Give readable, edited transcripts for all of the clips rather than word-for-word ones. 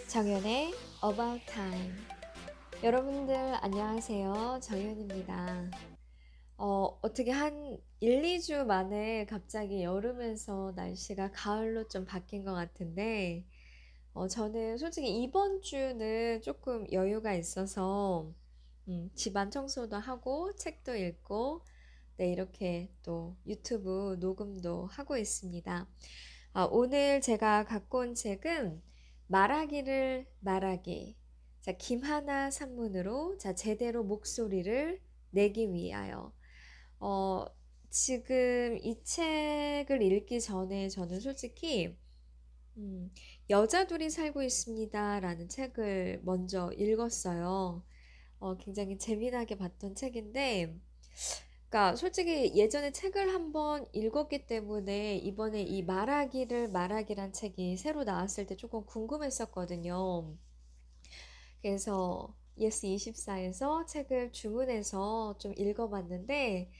정연의 About Time. 여러분들 안녕하세요. 정연입니다. 어떻게 한 1, 2주 만에 갑자기 여름에서 날씨가 가을로 좀 바뀐 것 같은데, 저는 솔직히 이번 주는 조금 여유가 있어서, 집안 청소도 하고, 책도 읽고, 네, 이렇게 또 유튜브 녹음도 하고 있습니다. 오늘 제가 갖고 온 책은 말하기를 말하기. 자, 김하나 산문으로 자, 제대로 목소리를 내기 위하여. 어, 지금 이 책을 읽기 전에 저는 솔직히 음, 여자 둘이 살고 있습니다라는 책을 먼저 읽었어요. 굉장히 재미나게 봤던 책인데, 그러니까 솔직히 예전에 책을 한번 읽었기 때문에 이번에 이 말하기를 말하기란 책이 새로 나왔을 때 조금 궁금했었거든요. 그래서 예스24에서 책을 주문해서 좀 읽어봤는데,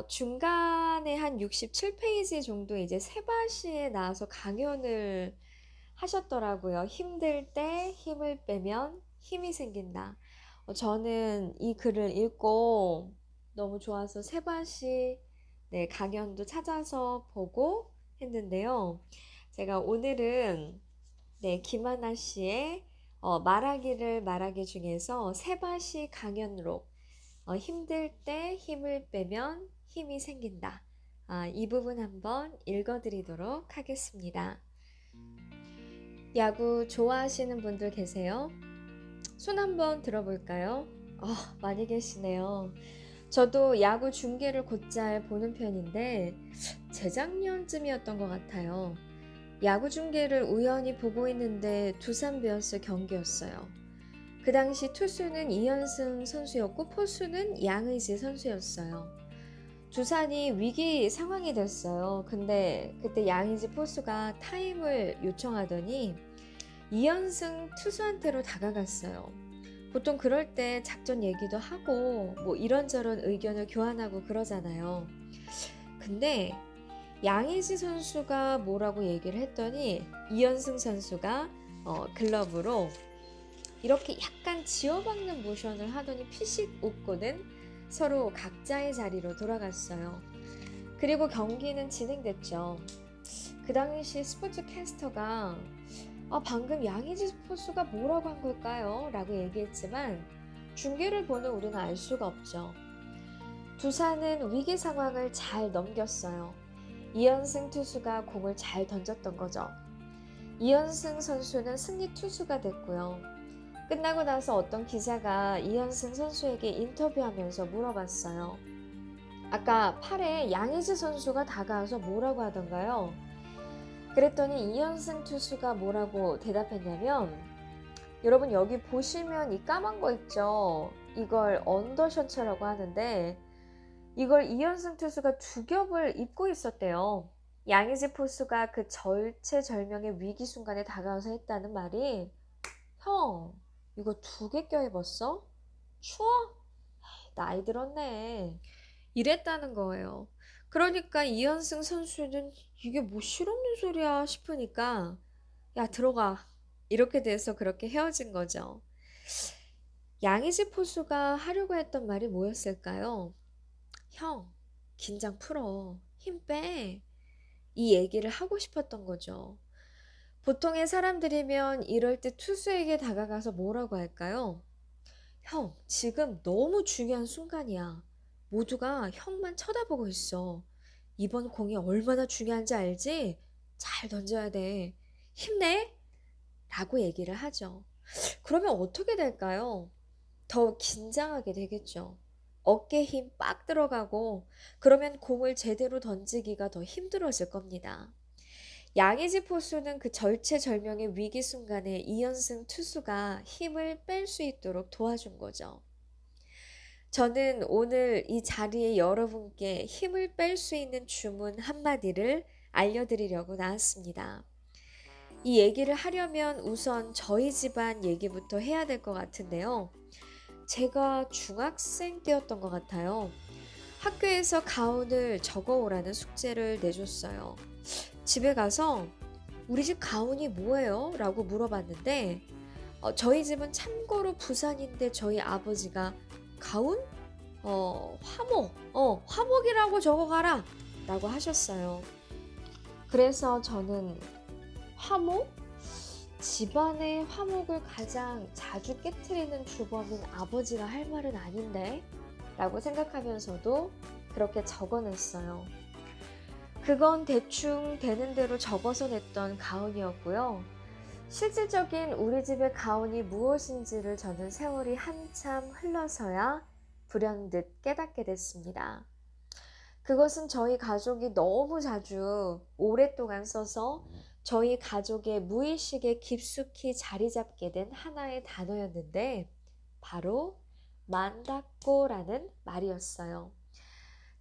중간에 한 67페이지 정도 이제 세바시에 나와서 강연을 하셨더라고요. 힘들 때 힘을 빼면 힘이 생긴다. 저는 이 글을 읽고 너무 좋아서 세바시 네, 강연도 찾아서 보고 했는데요. 제가 오늘은 네, 김하나 씨의 말하기를 말하기 중에서 세바시 강연록 힘들 때 힘을 빼면 힘이 생긴다. 이 부분 한번 읽어드리도록 하겠습니다. 야구 좋아하시는 분들 계세요? 손 한번 들어볼까요? 많이 계시네요. 저도 야구 중계를 곧잘 보는 편인데 재작년쯤이었던 것 같아요. 야구 중계를 우연히 보고 있는데 두산 베어스 경기였어요. 그 당시 투수는 이현승 선수였고 포수는 양의지 선수였어요. 두산이 위기 상황이 됐어요. 근데 그때 양의지 포수가 타임을 요청하더니 이현승 투수한테로 다가갔어요. 보통 그럴 때 작전 얘기도 하고 뭐 이런저런 의견을 교환하고 그러잖아요. 근데 양의지 선수가 뭐라고 얘기를 했더니 이현승 선수가 글러브로 이렇게 약간 지어박는 모션을 하더니 피식 웃고는 서로 각자의 자리로 돌아갔어요. 그리고 경기는 진행됐죠. 그 당시 스포츠 캐스터가 방금 양의지 포수가 뭐라고 한 걸까요? 라고 얘기했지만 중계를 보는 우리는 알 수가 없죠. 두산은 위기 상황을 잘 넘겼어요. 이현승 투수가 공을 잘 던졌던 거죠. 이현승 선수는 승리 투수가 됐고요. 끝나고 나서 어떤 기자가 이현승 선수에게 인터뷰하면서 물어봤어요. 아까 8회 양의지 선수가 다가와서 뭐라고 하던가요? 그랬더니 이현승 투수가 뭐라고 대답했냐면 여러분 여기 보시면 이 까만 거 있죠? 이걸 언더셔츠라고 하는데 이걸 이현승 투수가 두 겹을 입고 있었대요. 양의지 포수가 그 절체절명의 위기 순간에 다가와서 했다는 말이 형 이거 두 개 껴입었어? 추워? 나이 들었네. 이랬다는 거예요. 그러니까 이현승 선수는 이게 뭐 실없는 소리야 싶으니까 야 들어가 이렇게 돼서 그렇게 헤어진 거죠. 양의지 포수가 하려고 했던 말이 뭐였을까요? 형 긴장 풀어 힘 빼. 이 얘기를 하고 싶었던 거죠. 보통의 사람들이면 이럴 때 투수에게 다가가서 뭐라고 할까요? 형, 지금 너무 중요한 순간이야. 모두가 형만 쳐다보고 있어. 이번 공이 얼마나 중요한지 알지? 잘 던져야 돼. 힘내! 라고 얘기를 하죠. 그러면 어떻게 될까요? 더 긴장하게 되겠죠. 어깨 힘 빡 들어가고 그러면 공을 제대로 던지기가 더 힘들어질 겁니다. 양의지 포수는 그 절체절명의 위기 순간에 이현승 투수가 힘을 뺄 수 있도록 도와준 거죠. 저는 오늘 이 자리에 여러분께 힘을 뺄 수 있는 주문 한마디를 알려드리려고 나왔습니다. 이 얘기를 하려면 우선 저희 집안 얘기부터 해야 될 것 같은데요. 제가 중학생 때였던 것 같아요. 학교에서 가온을 적어오라는 숙제를 내줬어요. 집에 가서 우리 집 가훈이 뭐예요? 라고 물어봤는데 저희 집은 참고로 부산인데 저희 아버지가 가훈? 화목. 화목이라고 적어가라. 라고 하셨어요. 그래서 저는 화목? 집안의 화목을 가장 자주 깨트리는 주범인 아버지가 할 말은 아닌데? 라고 생각하면서도 그렇게 적어냈어요. 그건 대충 되는 대로 적어서 냈던 가훈이었고요. 실질적인 우리 집의 가훈이 무엇인지를 저는 세월이 한참 흘러서야 불현듯 깨닫게 됐습니다. 그것은 저희 가족이 너무 자주 오랫동안 써서 저희 가족의 무의식에 깊숙이 자리 잡게 된 하나의 단어였는데 바로 만다꼬라는 말이었어요.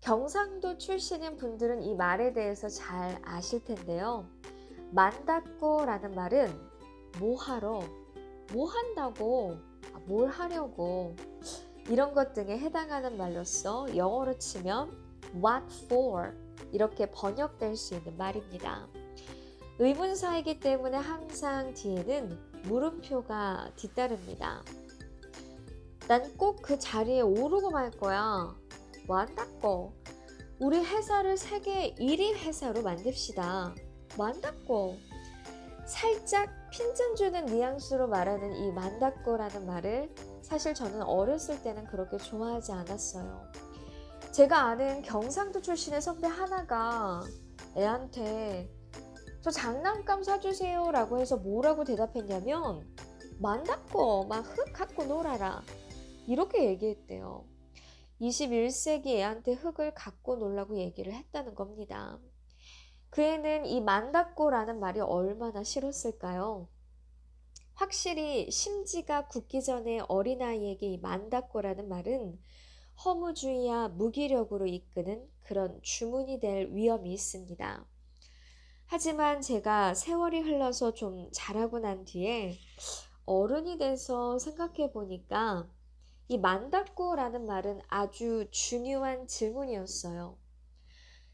경상도 출신인 분들은 이 말에 대해서 잘 아실 텐데요. 만다꼬라는 말은 뭐하러, 뭐 한다고, 뭘 하려고 이런 것 등에 해당하는 말로서 영어로 치면 what for 이렇게 번역될 수 있는 말입니다. 의문사이기 때문에 항상 뒤에는 물음표가 뒤따릅니다. 난 꼭 그 자리에 오르고 말 거야. 뭐 한다고. 우리 회사를 세계 1위 회사로 만듭시다. 뭐 한다고. 살짝 핀잔 주는 뉘앙스로 말하는 이 만다꼬라는 말을 사실 저는 어렸을 때는 그렇게 좋아하지 않았어요. 제가 아는 경상도 출신의 선배 하나가 애한테 저 장난감 사주세요 라고 해서 뭐라고 대답했냐면 만다꼬 막 흙 갖고 놀아라 이렇게 얘기했대요. 21세기 애한테 흙을 갖고 놀라고 얘기를 했다는 겁니다. 그 애는 이 만다꼬라는 말이 얼마나 싫었을까요? 확실히 심지가 굳기 전에 어린아이에게 이 만다꼬라는 말은 허무주의와 무기력으로 이끄는 그런 주문이 될 위험이 있습니다. 하지만 제가 세월이 흘러서 좀 자라고 난 뒤에 어른이 돼서 생각해 보니까 이 만다꼬라는 말은 아주 중요한 질문이었어요.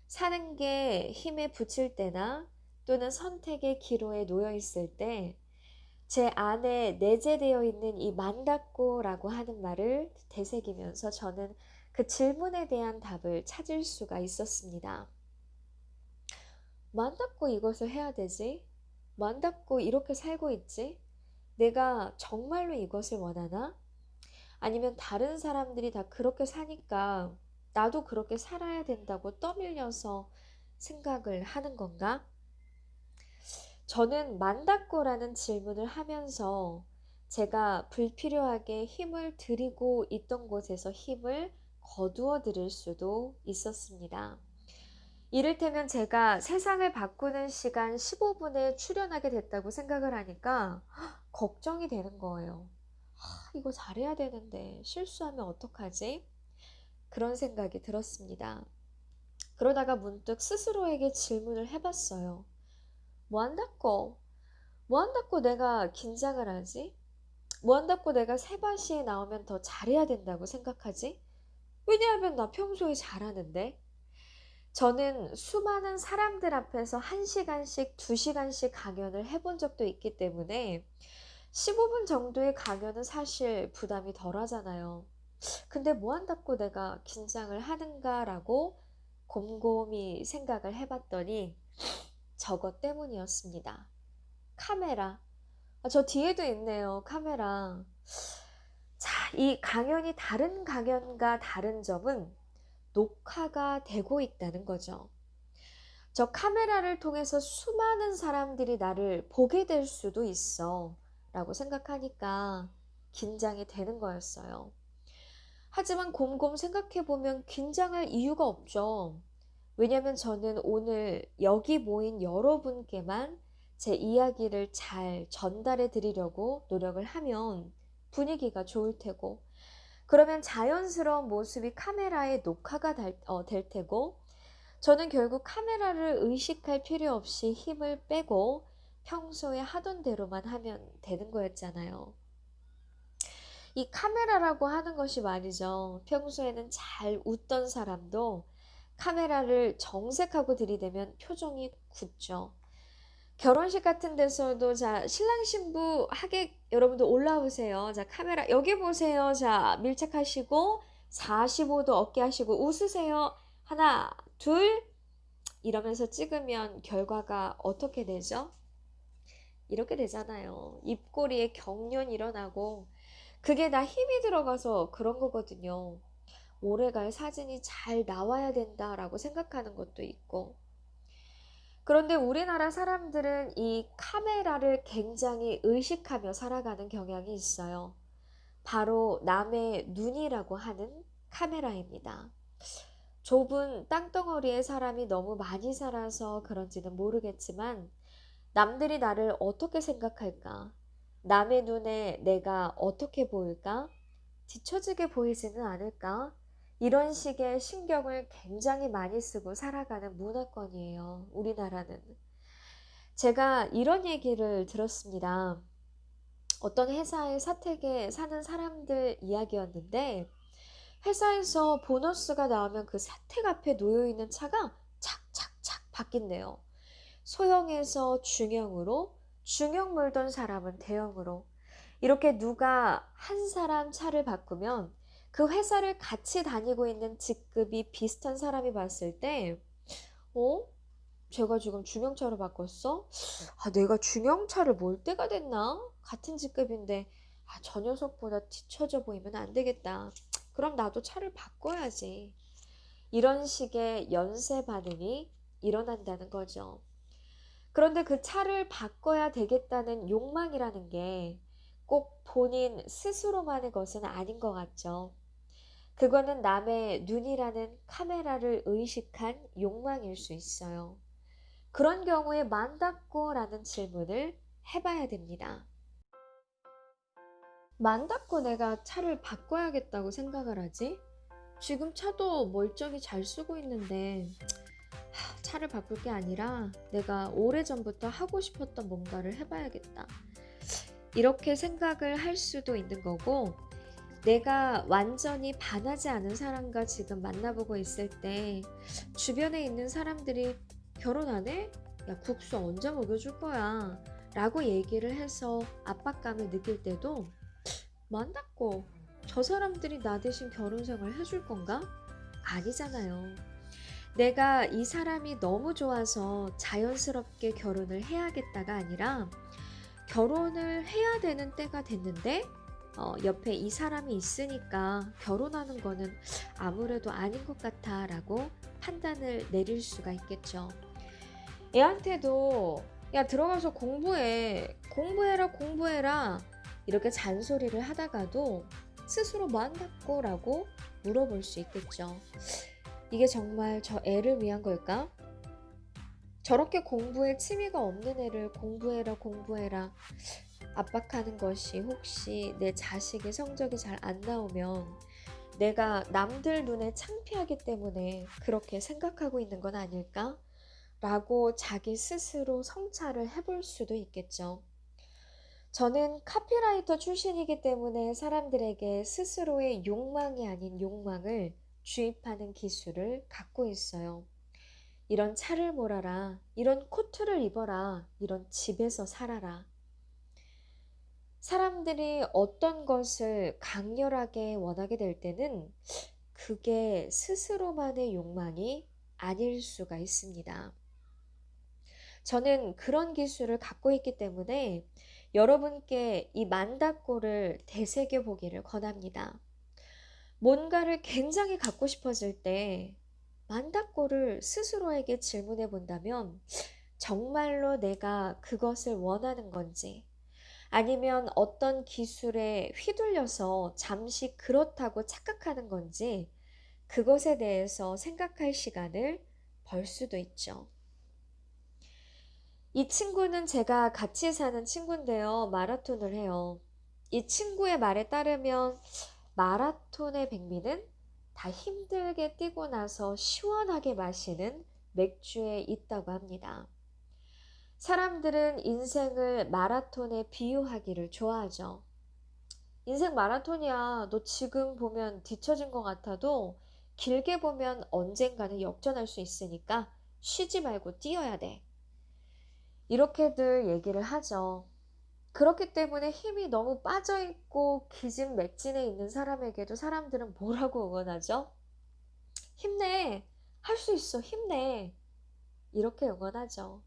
사는 게 힘에 부칠 때나 또는 선택의 기로에 놓여 있을 때 제 안에 내재되어 있는 이 만다꼬라고 하는 말을 되새기면서 저는 그 질문에 대한 답을 찾을 수가 있었습니다. 만다꼬 이것을 해야 되지? 만다꼬 이렇게 살고 있지? 내가 정말로 이것을 원하나? 아니면 다른 사람들이 다 그렇게 사니까 나도 그렇게 살아야 된다고 떠밀려서 생각을 하는 건가? 저는 만다꼬라는 질문을 하면서 제가 불필요하게 힘을 들이고 있던 곳에서 힘을 거두어 들일 수도 있었습니다. 이를테면 제가 세상을 바꾸는 시간 15분에 출연하게 됐다고 생각을 하니까 걱정이 되는 거예요. 이거 잘해야 되는데 실수하면 어떡하지? 그런 생각이 들었습니다. 그러다가 문득 스스로에게 질문을 해봤어요. 뭐 한다고? 뭐 한다고 내가 긴장을 하지? 뭐 한다고 내가 세바시에 나오면 더 잘해야 된다고 생각하지? 왜냐하면 나 평소에 잘하는데? 저는 수많은 사람들 앞에서 1시간씩, 2시간씩 강연을 해본 적도 있기 때문에 15분 정도의 강연은 사실 부담이 덜 하잖아요. 근데 뭐 한다고 내가 긴장을 하는가라고 곰곰이 생각을 해봤더니 저것 때문이었습니다. 카메라. 저 뒤에도 있네요. 카메라. 자, 이 강연이 다른 강연과 다른 점은 녹화가 되고 있다는 거죠. 저 카메라를 통해서 수많은 사람들이 나를 보게 될 수도 있어 라고 생각하니까 긴장이 되는 거였어요. 하지만 곰곰 생각해보면 긴장할 이유가 없죠. 왜냐면 저는 오늘 여기 모인 여러분께만 제 이야기를 잘 전달해 드리려고 노력을 하면 분위기가 좋을 테고 그러면 자연스러운 모습이 카메라에 녹화가 될 테고 저는 결국 카메라를 의식할 필요 없이 힘을 빼고 평소에 하던 대로만 하면 되는 거였잖아요. 이 카메라라고 하는 것이 말이죠. 평소에는 잘 웃던 사람도 카메라를 정색하고 들이대면 표정이 굳죠. 결혼식 같은 데서도 자, 신랑 신부 하객 여러분들 올라오세요. 자, 카메라 여기 보세요. 자, 밀착하시고 45도 어깨 하시고 웃으세요. 하나, 둘 이러면서 찍으면 결과가 어떻게 되죠? 이렇게 되잖아요. 입꼬리에 경련이 일어나고 그게 다 힘이 들어가서 그런 거거든요. 오래갈 사진이 잘 나와야 된다라고 생각하는 것도 있고. 그런데 우리나라 사람들은 이 카메라를 굉장히 의식하며 살아가는 경향이 있어요. 바로 남의 눈이라고 하는 카메라입니다. 좁은 땅덩어리에 사람이 너무 많이 살아서 그런지는 모르겠지만 남들이 나를 어떻게 생각할까? 남의 눈에 내가 어떻게 보일까? 뒤처지게 보이지는 않을까? 이런 식의 신경을 굉장히 많이 쓰고 살아가는 문화권이에요. 우리나라는. 제가 이런 얘기를 들었습니다. 어떤 회사의 사택에 사는 사람들 이야기였는데 회사에서 보너스가 나오면 그 사택 앞에 놓여있는 차가 착착착 바뀐대요. 소형에서 중형으로, 중형 몰던 사람은 대형으로. 이렇게 누가 한 사람 차를 바꾸면 그 회사를 같이 다니고 있는 직급이 비슷한 사람이 봤을 때, 어? 제가 지금 중형차로 바꿨어? 아, 내가 중형차를 몰 때가 됐나? 같은 직급인데, 아, 저 녀석보다 뒤처져 보이면 안 되겠다. 그럼 나도 차를 바꿔야지. 이런 식의 연쇄 반응이 일어난다는 거죠. 그런데 그 차를 바꿔야 되겠다는 욕망이라는 게 꼭 본인 스스로만의 것은 아닌 것 같죠. 그거는 남의 눈이라는 카메라를 의식한 욕망일 수 있어요. 그런 경우에 만다고라는 질문을 해봐야 됩니다. 만다고 내가 차를 바꿔야겠다고 생각을 하지? 지금 차도 멀쩡히 잘 쓰고 있는데 차를 바꿀 게 아니라 내가 오래전부터 하고 싶었던 뭔가를 해봐야겠다. 이렇게 생각을 할 수도 있는 거고 내가 완전히 반하지 않은 사람과 지금 만나보고 있을 때 주변에 있는 사람들이 결혼 안 해? 야, 국수 언제 먹여줄 거야? 라고 얘기를 해서 압박감을 느낄 때도 만났고 저 사람들이 나 대신 결혼 생활 해줄 건가? 아니잖아요. 내가 이 사람이 너무 좋아서 자연스럽게 결혼을 해야겠다가 아니라 결혼을 해야 되는 때가 됐는데 옆에 이 사람이 있으니까 결혼하는 거는 아무래도 아닌 것 같아 라고 판단을 내릴 수가 있겠죠. 애한테도 야 들어가서 공부해라 공부해라 이렇게 잔소리를 하다가도 스스로 마음 닫고 라고 물어볼 수 있겠죠. 이게 정말 저 애를 위한 걸까? 저렇게 공부에 취미가 없는 애를 공부해라 압박하는 것이 혹시 내 자식의 성적이 잘 안 나오면 내가 남들 눈에 창피하기 때문에 그렇게 생각하고 있는 건 아닐까? 라고 자기 스스로 성찰을 해볼 수도 있겠죠. 저는 카피라이터 출신이기 때문에 사람들에게 스스로의 욕망이 아닌 욕망을 주입하는 기술을 갖고 있어요. 이런 차를 몰아라, 이런 코트를 입어라, 이런 집에서 살아라. 사람들이 어떤 것을 강렬하게 원하게 될 때는 그게 스스로만의 욕망이 아닐 수가 있습니다. 저는 그런 기술을 갖고 있기 때문에 여러분께 이 만다꼬를 되새겨 보기를 권합니다. 뭔가를 굉장히 갖고 싶어질 때 만다꼬를 스스로에게 질문해 본다면 정말로 내가 그것을 원하는 건지 아니면 어떤 기술에 휘둘려서 잠시 그렇다고 착각하는 건지 그것에 대해서 생각할 시간을 벌 수도 있죠. 이 친구는 제가 같이 사는 친구인데요. 마라톤을 해요. 이 친구의 말에 따르면 마라톤의 백미는 다 힘들게 뛰고 나서 시원하게 마시는 맥주에 있다고 합니다. 사람들은 인생을 마라톤에 비유하기를 좋아하죠. 인생 마라톤이야. 너 지금 보면 뒤처진 것 같아도 길게 보면 언젠가는 역전할 수 있으니까 쉬지 말고 뛰어야 돼. 이렇게들 얘기를 하죠. 그렇기 때문에 힘이 너무 빠져있고 기진맥진해 있는 사람에게도 사람들은 뭐라고 응원하죠? 힘내! 할 수 있어! 힘내! 이렇게 응원하죠.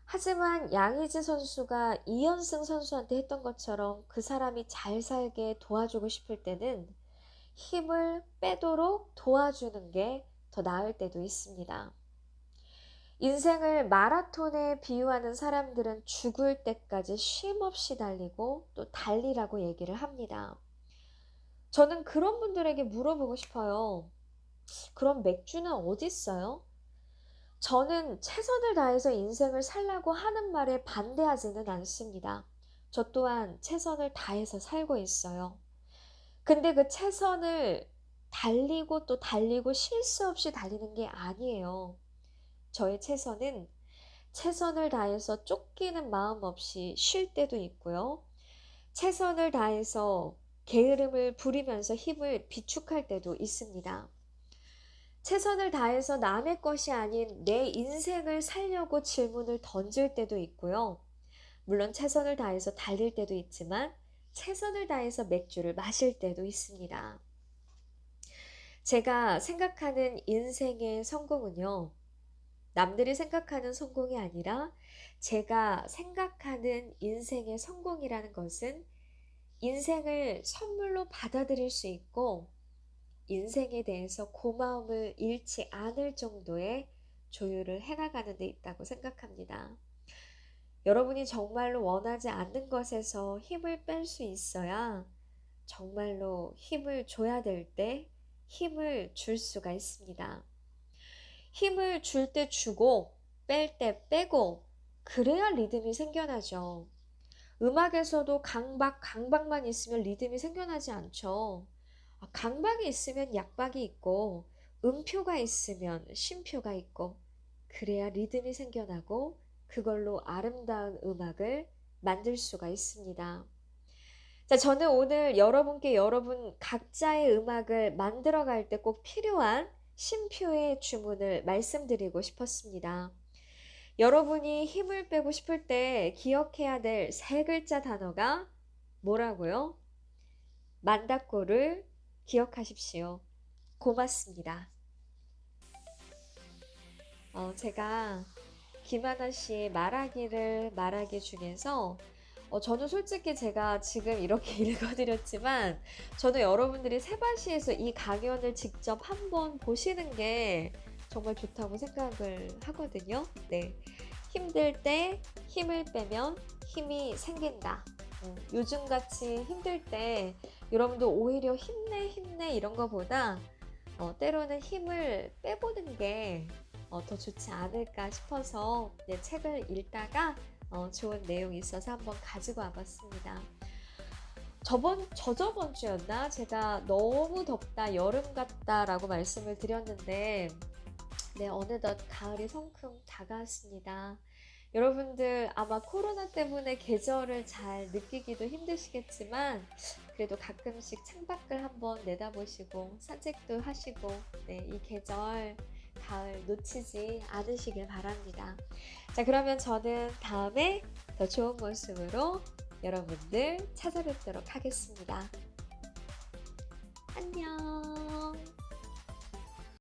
하지만 양의지 선수가 이현승 선수한테 했던 것처럼 그 사람이 잘 살게 도와주고 싶을 때는 힘을 빼도록 도와주는 게 더 나을 때도 있습니다. 인생을 마라톤에 비유하는 사람들은 죽을 때까지 쉼 없이 달리고 또 달리라고 얘기를 합니다. 저는 그런 분들에게 물어보고 싶어요. 그럼 맥주는 어디 있어요? 저는 최선을 다해서 인생을 살라고 하는 말에 반대하지는 않습니다. 저 또한 최선을 다해서 살고 있어요. 근데 그 최선을 달리고 또 달리고 쉴 수 없이 달리는 게 아니에요. 저의 최선은 최선을 다해서 쫓기는 마음 없이 쉴 때도 있고요. 최선을 다해서 게으름을 부리면서 힘을 비축할 때도 있습니다. 최선을 다해서 남의 것이 아닌 내 인생을 살려고 질문을 던질 때도 있고요. 물론 최선을 다해서 달릴 때도 있지만 최선을 다해서 맥주를 마실 때도 있습니다. 제가 생각하는 인생의 성공은요, 남들이 생각하는 성공이 아니라 제가 생각하는 인생의 성공이라는 것은 인생을 선물로 받아들일 수 있고 인생에 대해서 고마움을 잃지 않을 정도의 조율을 해나가는 데 있다고 생각합니다. 여러분이 정말로 원하지 않는 것에서 힘을 뺄 수 있어야 정말로 힘을 줘야 될 때 힘을 줄 수가 있습니다. 힘을 줄 때 주고 뺄 때 빼고 그래야 리듬이 생겨나죠. 음악에서도 강박만 있으면 리듬이 생겨나지 않죠. 강박이 있으면 약박이 있고 음표가 있으면 쉼표가 있고 그래야 리듬이 생겨나고 그걸로 아름다운 음악을 만들 수가 있습니다. 자, 저는 오늘 여러분께 여러분 각자의 음악을 만들어갈 때 꼭 필요한 쉼표의 주문을 말씀드리고 싶었습니다. 여러분이 힘을 빼고 싶을 때 기억해야 될 세 글자 단어가 뭐라고요? 만다꼬를 기억하십시오. 고맙습니다. 제가 김하나 씨의 말하기 중에서 저는 솔직히 제가 지금 이렇게 읽어드렸지만 저는 여러분들이 세바시에서 이 강연을 직접 한번 보시는 게 정말 좋다고 생각을 하거든요. 네. 힘들 때 힘을 빼면 힘이 생긴다. 요즘같이 힘들 때 여러분도 오히려 힘내 이런 거보다 때로는 힘을 빼보는 게 더 좋지 않을까 싶어서 책을 읽다가 좋은 내용이 있어서 한번 가지고 와봤습니다. 저저번 주였나? 제가 너무 덥다, 여름 같다라고 말씀을 드렸는데 어느덧 가을이 성큼 다가왔습니다. 여러분들 아마 코로나 때문에 계절을 잘 느끼기도 힘드시겠지만 그래도 가끔씩 창밖을 한번 내다보시고 산책도 하시고 이 계절 가을 놓치지 않으시길 바랍니다. 자, 그러면 저는 다음에 더 좋은 모습으로 여러분들 찾아뵙도록 하겠습니다. 안녕.